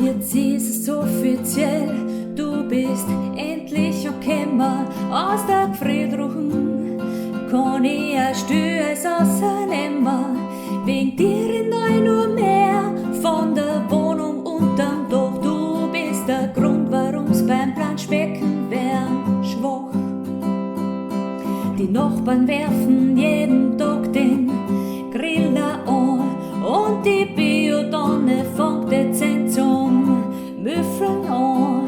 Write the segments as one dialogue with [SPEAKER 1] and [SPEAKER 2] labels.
[SPEAKER 1] Jetzt ist es offiziell, du bist endlich gekommen aus der Gefriedruchen. Kann ich ein Stüß rausnehmen, wegen dir in nur mehr von der Wohnung unterm Dach. Du bist der Grund, warum's beim Planschbecken wär'n schwach. Die Nachbarn werfen jeden Tag den Griller an und die Biotonne fängt dezent zum Müffeln an.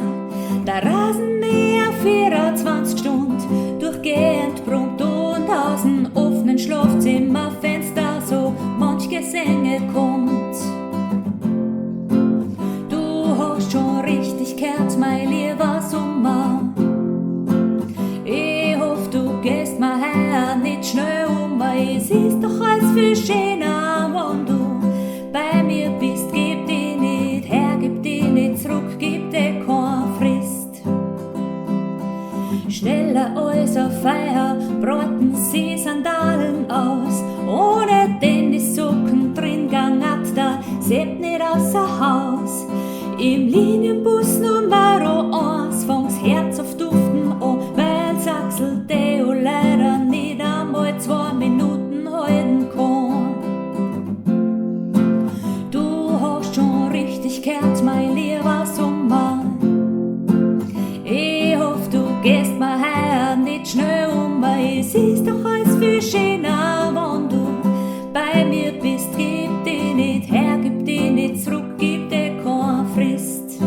[SPEAKER 1] Der Rasenmäher 24 Stunden durchgehend brummt und aus dem offenen Schlafzimmerfenster so manch Gesänge kommt. Du hast schon richtig gehört, mein lieber Sommer. Ich hoffe, du gehst mir her nicht schnell um, weil es ist doch alles viel schöner, wenn du bei mir bist. Gib dich nicht her, gib dich nicht zurück, gib dir keine Frist. Schneller als ein Feuer braten sie Sandalen aus, ohne Tennissocken drin gangert der Sepp nicht außer Haus. Im Linienbus Nummer 1 fängt's Herz auf Duften an, weil's Axel Deo leider nicht einmal 2 Minuten halten kann. Du hast schon richtig gehört, mein lieber Sommer. Ich hoffe, du gehst mir heuer nicht schnell um, weil es ist doch alles viel schöner, wenn du bei mir bist. Gib dich nicht her, gib dich nicht zurück, gib dir keine Frist.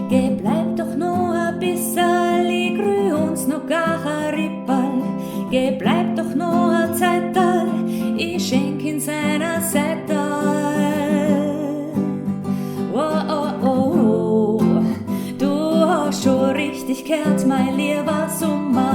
[SPEAKER 1] Geh, bleib doch noch ein bisschen, ich grüh uns noch gar ein Ripperl. Geh, bleib doch noch ein Zeitl, ich schenk in seiner Seite. Oh, oh, oh, oh. Du hast schon richtig gehört, mein lieber Sommer.